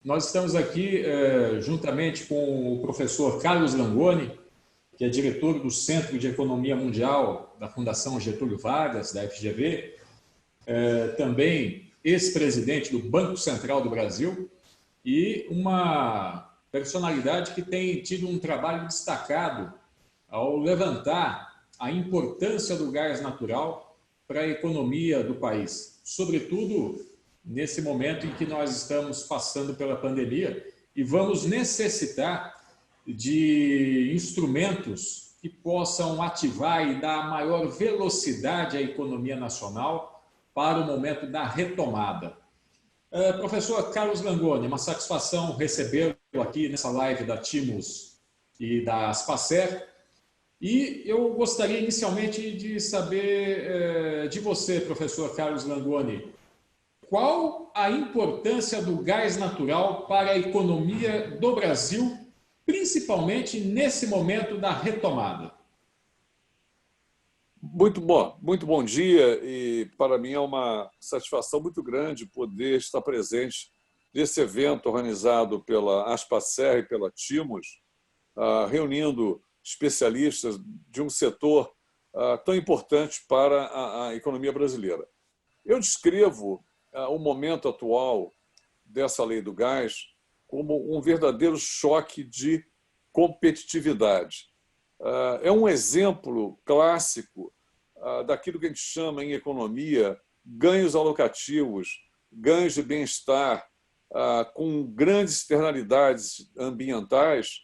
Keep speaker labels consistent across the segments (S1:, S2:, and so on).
S1: Nós estamos aqui juntamente com o professor Carlos Langoni, que é diretor do Centro de Economia Mundial da Fundação Getúlio Vargas, da FGV, também ex-presidente do Banco Central do Brasil e uma personalidade que tem tido um trabalho destacado ao levantar a importância do gás natural para a economia do país, sobretudo nesse momento em que nós estamos passando pela pandemia e vamos necessitar de instrumentos que possam ativar e dar maior velocidade à economia nacional para o momento da retomada. Professor Carlos Langoni, uma satisfação recebê-lo aqui nessa live da Timos e da Aspacer. E eu gostaria inicialmente de saber de você, professor Carlos Langoni, qual a importância do gás natural para a economia do Brasil, principalmente nesse momento da retomada?
S2: Muito bom dia, e para mim é uma satisfação muito grande poder estar presente nesse evento organizado pela Aspacer e pela Timos, reunindo especialistas de um setor tão importante para a economia brasileira. Eu descrevo o momento atual dessa lei do gás como um verdadeiro choque de competitividade. É um exemplo clássico daquilo que a gente chama em economia ganhos alocativos, ganhos de bem-estar, com grandes externalidades ambientais,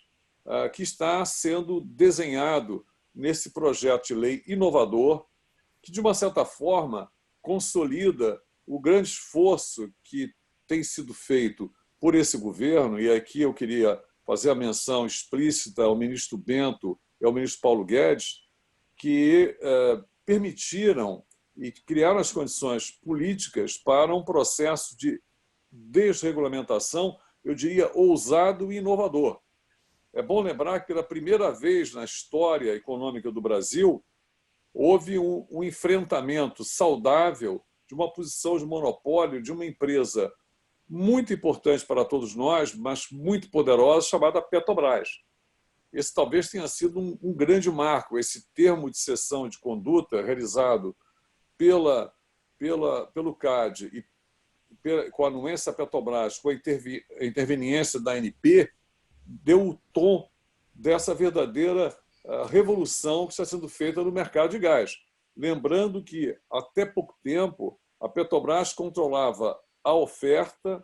S2: que está sendo desenhado nesse projeto de lei inovador, que, de uma certa forma, consolida o grande esforço que tem sido feito por esse governo, e aqui eu queria fazer a menção explícita ao ministro Bento e ao ministro Paulo Guedes, que permitiram e criaram as condições políticas para um processo de desregulamentação, eu diria, ousado e inovador. É bom lembrar que, pela primeira vez na história econômica do Brasil, houve um enfrentamento saudável de uma posição de monopólio de uma empresa muito importante para todos nós, mas muito poderosa, chamada Petrobras. Esse talvez tenha sido um grande marco, esse termo de cessão de conduta realizado pelo CAD e com a anuência da Petrobras, com a interveniência da ANP, deu o tom dessa verdadeira revolução que está sendo feita no mercado de gás. Lembrando que, até pouco tempo, a Petrobras controlava a oferta,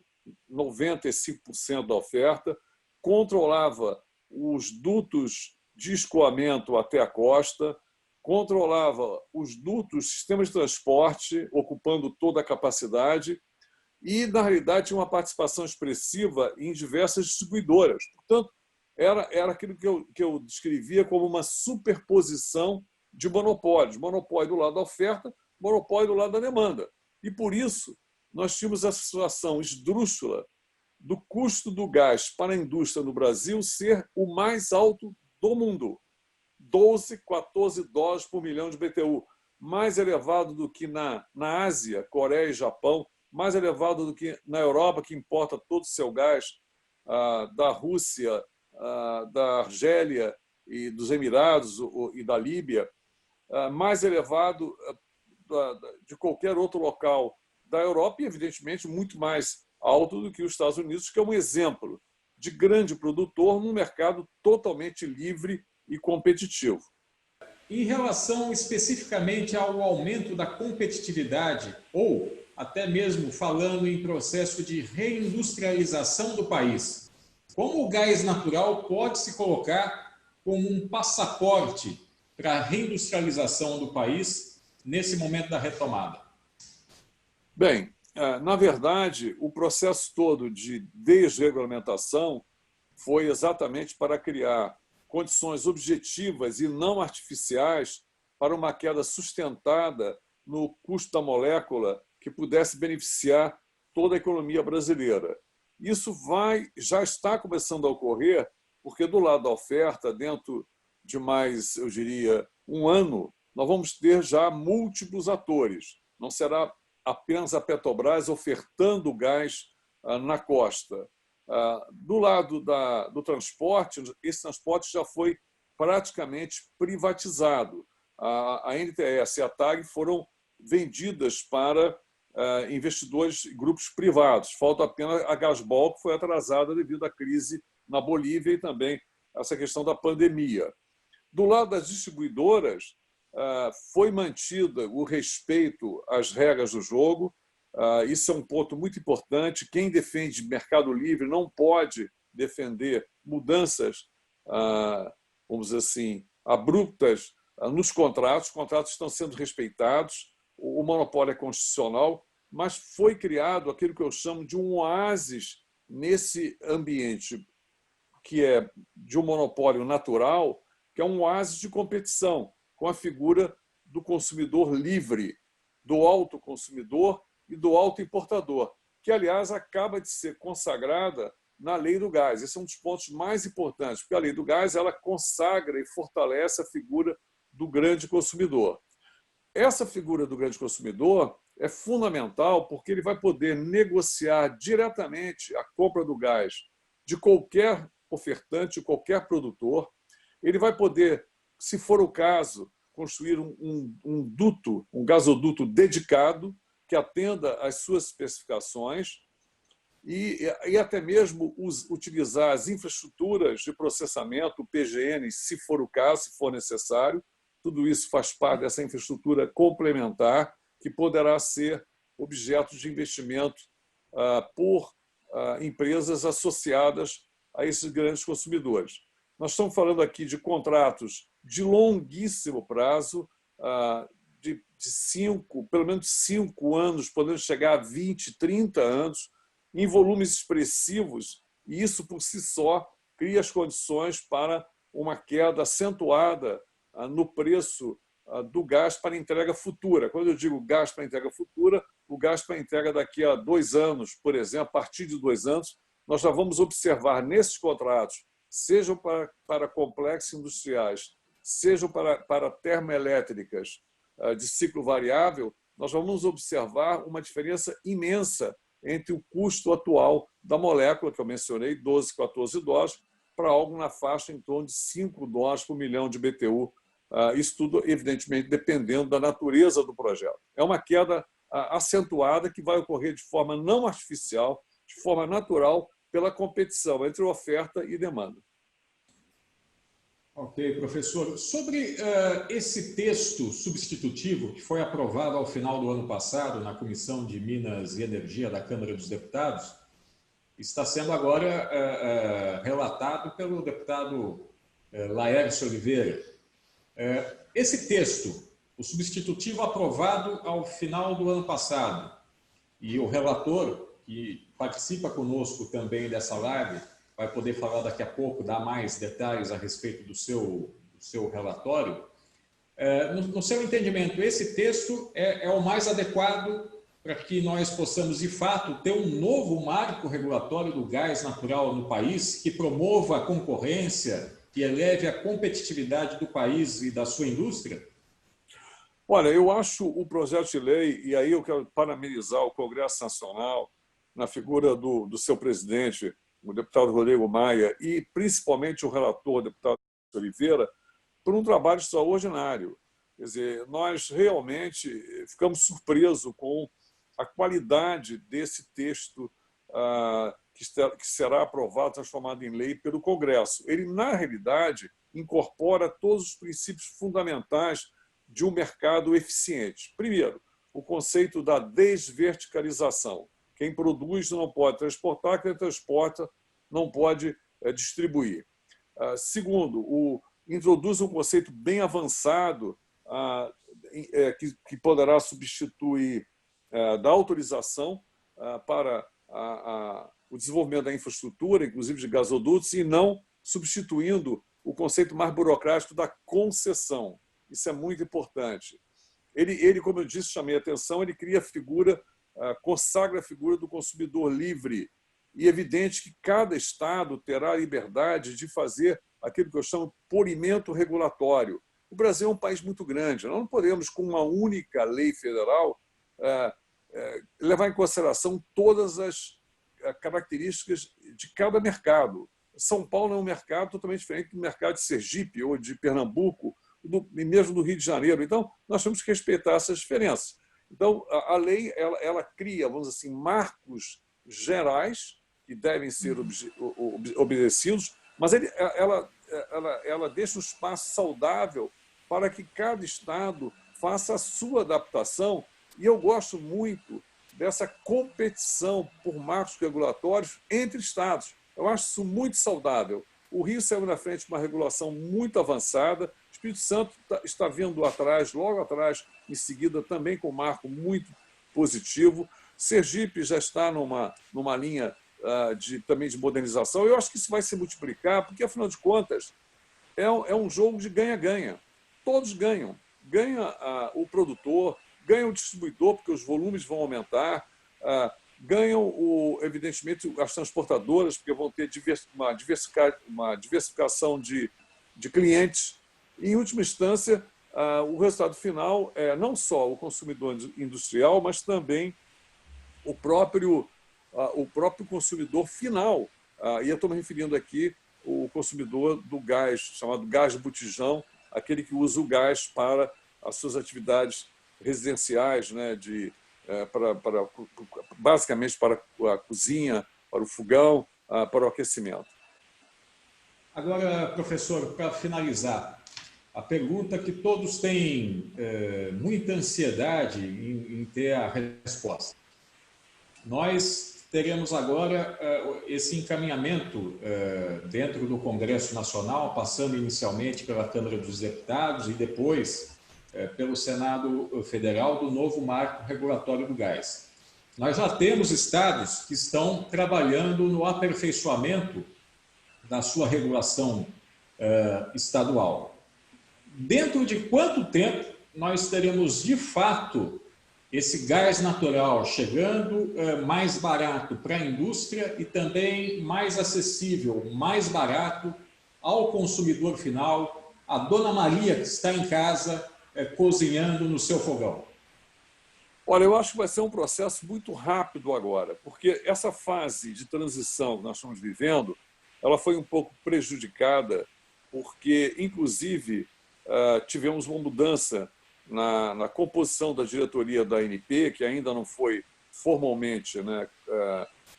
S2: 95% da oferta, controlava os dutos de escoamento até a costa, controlava os dutos, sistemas de transporte, ocupando toda a capacidade, e, na realidade, tinha uma participação expressiva em diversas distribuidoras. Portanto, era aquilo que eu descrevia como uma superposição de monopólios. Monopólio do lado da oferta, monopólio do lado da demanda. E, por isso, nós tínhamos a situação esdrúxula do custo do gás para a indústria no Brasil ser o mais alto do mundo. 12, 14 dólares por milhão de BTU. Mais elevado do que na Ásia, Coreia e Japão, mais elevado do que na Europa, que importa todo o seu gás, da Rússia, da Argélia e dos Emirados e da Líbia, mais elevado de qualquer outro local da Europa e, evidentemente, muito mais alto do que os Estados Unidos, que é um exemplo de grande produtor num mercado totalmente livre e competitivo.
S1: Em relação especificamente ao aumento da competitividade, ou até mesmo falando em processo de reindustrialização do país, como o gás natural pode se colocar como um passaporte para a reindustrialização do país nesse momento da retomada?
S2: Bem, na verdade, o processo todo de desregulamentação foi exatamente para criar condições objetivas e não artificiais para uma queda sustentada no custo da molécula que pudesse beneficiar toda a economia brasileira. Isso já está começando a ocorrer, porque do lado da oferta, dentro de mais, eu diria, um ano, nós vamos ter já múltiplos atores. Não será apenas a Petrobras ofertando gás na costa. Do lado do transporte, esse transporte já foi praticamente privatizado. A NTS e a TAG foram vendidas para investidores e grupos privados. Falta apenas a Gasbol, que foi atrasada devido à crise na Bolívia e também essa questão da pandemia. Do lado das distribuidoras, foi mantida o respeito às regras do jogo. Isso é um ponto muito importante. Quem defende mercado livre não pode defender mudanças, vamos dizer assim, abruptas nos contratos. Os contratos estão sendo respeitados, o monopólio é constitucional, mas foi criado aquilo que eu chamo de um oásis nesse ambiente que é de um monopólio natural, que é um oásis de competição, com a figura do consumidor livre, do autoconsumidor e do autoimportador, que, aliás, acaba de ser consagrada na Lei do Gás. Esse é um dos pontos mais importantes, porque a Lei do Gás ela consagra e fortalece a figura do grande consumidor. Essa figura do grande consumidor é fundamental porque ele vai poder negociar diretamente a compra do gás de qualquer ofertante, de qualquer produtor. Ele vai poder, se for o caso, construir um duto, um gasoduto dedicado que atenda às suas especificações e até mesmo utilizar as infraestruturas de processamento, o PGN, se for o caso, se for necessário. Tudo isso faz parte dessa infraestrutura complementar que poderá ser objeto de investimento por empresas associadas a esses grandes consumidores. Nós estamos falando aqui de contratos de longuíssimo prazo, de pelo menos 5 anos, podendo chegar a 20, 30 anos, em volumes expressivos, e isso por si só cria as condições para uma queda acentuada no preço do gás para entrega futura. Quando eu digo gás para entrega futura, o gás para entrega daqui a 2 anos, por exemplo, a partir de 2 anos, nós já vamos observar nesses contratos, sejam para complexos industriais, sejam para termoelétricas de ciclo variável, nós vamos observar uma diferença imensa entre o custo atual da molécula, que eu mencionei, 12, 14 dólares, para algo na faixa em torno de 5 dólares por milhão de BTU. Isso tudo, evidentemente, dependendo da natureza do projeto. É uma queda acentuada que vai ocorrer de forma não artificial, de forma natural, pela competição entre oferta e demanda.
S1: Ok, professor. Sobre esse texto substitutivo que foi aprovado ao final do ano passado na Comissão de Minas e Energia da Câmara dos Deputados, está sendo agora relatado pelo deputado Laércio Oliveira. Esse texto, o substitutivo aprovado ao final do ano passado, e o relator, que participa conosco também dessa live, vai poder falar daqui a pouco, dar mais detalhes a respeito do seu relatório. No seu entendimento, esse texto é o mais adequado para que nós possamos, de fato, ter um novo marco regulatório do gás natural no país que promova a concorrência, que eleve a competitividade do país e da sua indústria?
S2: Olha, eu acho o projeto de lei, e aí eu quero parabenizar o Congresso Nacional, na figura do seu presidente, o deputado Rodrigo Maia, e principalmente o relator, o deputado Oliveira, por um trabalho extraordinário. Quer dizer, nós realmente ficamos surpresos com a qualidade desse texto que será aprovado, transformado em lei pelo Congresso. Ele, na realidade, incorpora todos os princípios fundamentais de um mercado eficiente. Primeiro, o conceito da desverticalização. Quem produz não pode transportar, quem transporta não pode distribuir. Segundo, introduz um conceito bem avançado que poderá substituir da autorização para o desenvolvimento da infraestrutura, inclusive de gasodutos, e não substituindo o conceito mais burocrático da concessão. Isso é muito importante. Ele, como eu disse, chamei a atenção, ele cria a figura, consagra a figura do consumidor livre. E é evidente que cada Estado terá a liberdade de fazer aquilo que eu chamo de polimento regulatório. O Brasil é um país muito grande. Nós não podemos, com uma única lei federal, levar em consideração todas as características de cada mercado. São Paulo é um mercado totalmente diferente do mercado de Sergipe ou de Pernambuco, e mesmo do Rio de Janeiro. Então, nós temos que respeitar essas diferenças. Então, a lei ela cria, vamos dizer assim, marcos gerais que devem ser obedecidos, mas ela deixa um espaço saudável para que cada estado faça a sua adaptação. E eu gosto muito dessa competição por marcos regulatórios entre estados. Eu acho isso muito saudável. O Rio saiu na frente com uma regulação muito avançada, o Espírito Santo está vindo atrás, logo atrás, em seguida, também com um marco muito positivo. Sergipe já está numa linha também de modernização. Eu acho que isso vai se multiplicar, porque, afinal de contas, é um jogo de ganha-ganha. Todos ganham. Ganha o produtor, ganha o distribuidor, porque os volumes vão aumentar, ganham, evidentemente, as transportadoras, porque vão ter uma diversificação de clientes. E, em última instância, o resultado final é não só o consumidor industrial, mas também o próprio consumidor final. E eu estou me referindo aqui ao consumidor do gás, chamado gás de botijão, aquele que usa o gás para as suas atividades residenciais, né, basicamente para a cozinha, para o fogão, para o aquecimento.
S1: Agora, professor, para finalizar, a pergunta que todos têm muita ansiedade em ter a resposta. Nós teremos agora esse encaminhamento dentro do Congresso Nacional, passando inicialmente pela Câmara dos Deputados e depois pelo Senado Federal, do novo marco regulatório do gás. Nós já temos estados que estão trabalhando no aperfeiçoamento da sua regulação estadual. Dentro de quanto tempo nós teremos, de fato, esse gás natural chegando mais barato para a indústria e também mais acessível, mais barato ao consumidor final, a Dona Maria que está em casa cozinhando no seu fogão?
S2: Olha, eu acho que vai ser um processo muito rápido agora, porque essa fase de transição que nós estamos vivendo, ela foi um pouco prejudicada, porque, inclusive, tivemos uma mudança na composição da diretoria da ANP, que ainda não foi formalmente, né,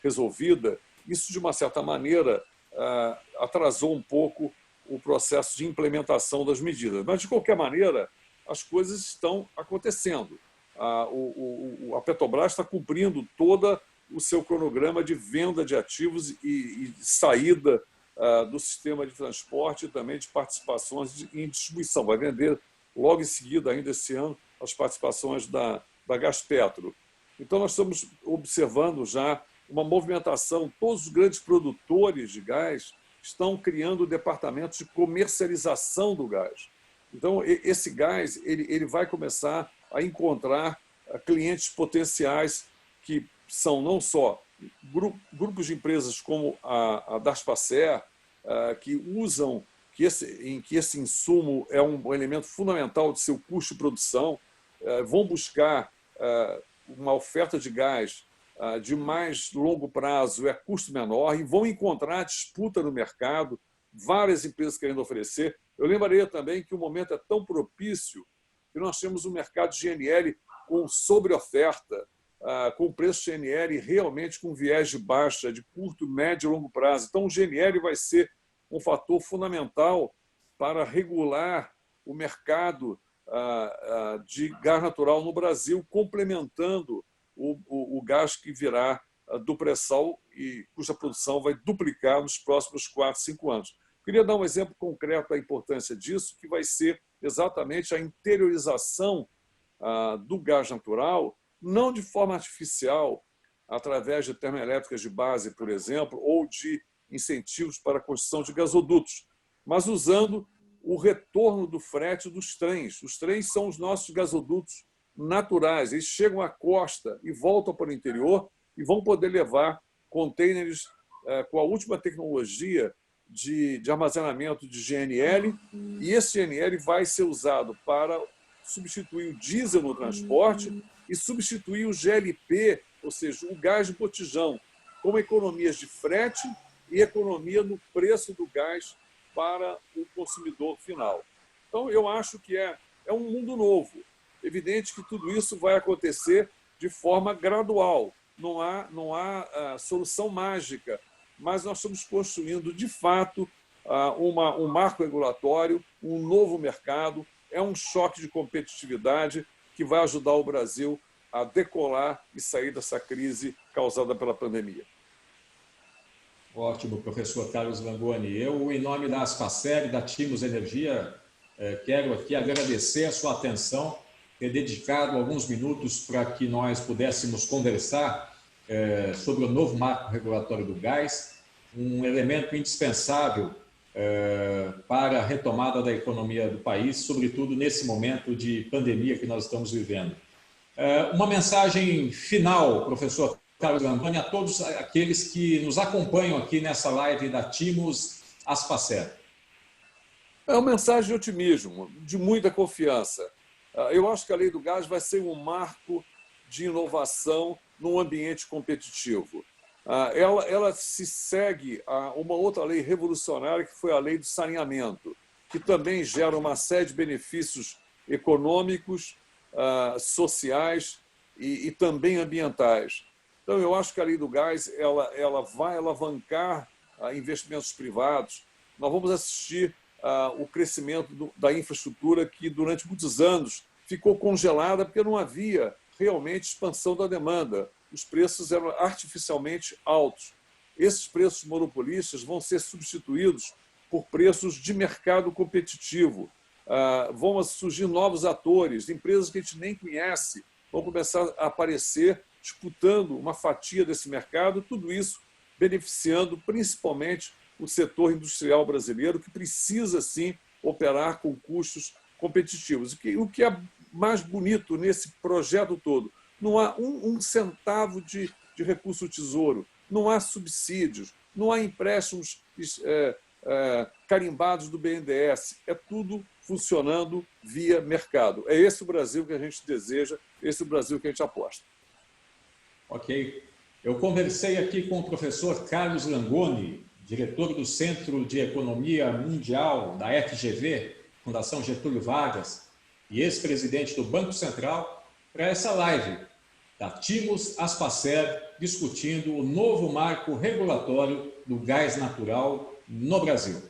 S2: resolvida. Isso, de uma certa maneira, atrasou um pouco o processo de implementação das medidas. Mas, de qualquer maneira, as coisas estão acontecendo. A Petrobras está cumprindo todo o seu cronograma de venda de ativos e saída do sistema de transporte e também de participações em distribuição. Vai vender logo em seguida, ainda esse ano, as participações da Gaspetro. Então, nós estamos observando já uma movimentação. Todos os grandes produtores de gás estão criando departamentos de comercialização do gás. Então, esse gás ele vai começar a encontrar clientes potenciais que são não só grupos de empresas como a Daspacer, que usam em que esse insumo é um elemento fundamental de seu custo de produção, vão buscar uma oferta de gás de mais longo prazo, custo menor, e vão encontrar disputa no mercado, várias empresas querendo oferecer. Eu lembraria também que o momento é tão propício que nós temos um mercado de GNL com sobreoferta, com o preço de GNL realmente com viés de baixa, de curto, médio e longo prazo. Então, o GNL vai ser um fator fundamental para regular o mercado de gás natural no Brasil, complementando o gás que virá do pré-sal e cuja produção vai duplicar nos próximos 4, 5 anos. Queria dar um exemplo concreto da importância disso, que vai ser exatamente a interiorização do gás natural, não de forma artificial, através de termoelétricas de base, por exemplo, ou de incentivos para a construção de gasodutos, mas usando o retorno do frete dos trens. Os trens são os nossos gasodutos naturais. Eles chegam à costa e voltam para o interior e vão poder levar contêineres com a última tecnologia de armazenamento de GNL, e esse GNL vai ser usado para substituir o diesel no transporte e substituir o GLP, ou seja, o gás de botijão. como economias de frete e economia no preço do gás para o consumidor final. Então, eu acho que é um mundo novo. Evidente que tudo isso vai acontecer de forma gradual. Não há solução mágica, mas nós estamos construindo, de fato, um marco regulatório, um novo mercado, é um choque de competitividade que vai ajudar o Brasil a decolar e sair dessa crise causada pela pandemia.
S1: Ótimo, professor Carlos Langoni. Eu, em nome da Asfacer e da Timos Energia, quero aqui agradecer a sua atenção, ter dedicado alguns minutos para que nós pudéssemos conversar sobre o novo marco regulatório do gás, um elemento indispensável para a retomada da economia do país, sobretudo nesse momento de pandemia que nós estamos vivendo. Uma mensagem final, professor Carlos Langoni, a todos aqueles que nos acompanham aqui nessa live da Timos Asfacer.
S2: É uma mensagem de otimismo, de muita confiança. Eu acho que a Lei do Gás vai ser um marco de inovação num ambiente competitivo. Ela se segue a uma outra lei revolucionária, que foi a Lei do Saneamento, que também gera uma série de benefícios econômicos, sociais e também ambientais. Então, eu acho que a Lei do Gás ela vai alavancar investimentos privados. Nós vamos assistir o crescimento da infraestrutura que, durante muitos anos, ficou congelada porque não havia realmente expansão da demanda. Os preços eram artificialmente altos. Esses preços monopolistas vão ser substituídos por preços de mercado competitivo. Vão surgir novos atores, empresas que a gente nem conhece, vão começar a aparecer disputando uma fatia desse mercado, tudo isso beneficiando principalmente o setor industrial brasileiro, que precisa, sim, operar com custos competitivos. O que é mais bonito nesse projeto todo? Não há um centavo de recurso do Tesouro, não há subsídios, não há empréstimos carimbados do BNDES. É tudo funcionando via mercado. É esse o Brasil que a gente deseja, esse é o Brasil que a gente aposta.
S1: Ok. Eu conversei aqui com o professor Carlos Langoni, diretor do Centro de Economia Mundial da FGV, Fundação Getúlio Vargas, e ex-presidente do Banco Central, para essa live da Timos Asfacer, discutindo o novo marco regulatório do gás natural no Brasil.